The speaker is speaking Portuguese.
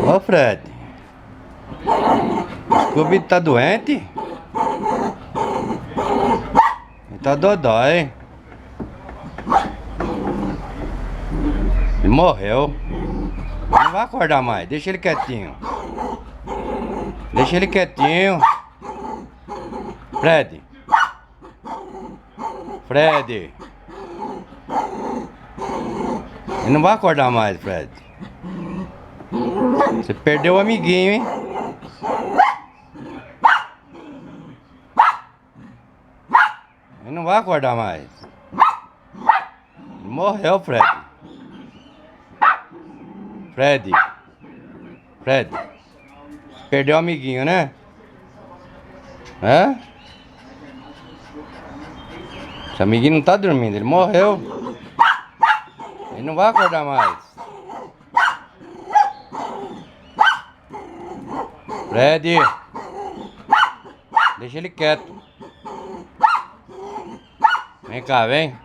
Ô Fred, Scooby tá doente? Ele tá dodói. Ele morreu. Não vai acordar mais, deixa ele quietinho. Deixa ele quietinho. Fred. Fred. Ele não vai acordar mais, Fred. Você perdeu o amiguinho, hein? Ele não vai acordar mais. Ele morreu, Fred. Fred. Fred. Perdeu o amiguinho, né? Hã? Esse amiguinho não tá dormindo, ele morreu. Ele não vai acordar mais. Fred. Deixa ele quieto. Vem cá, vem.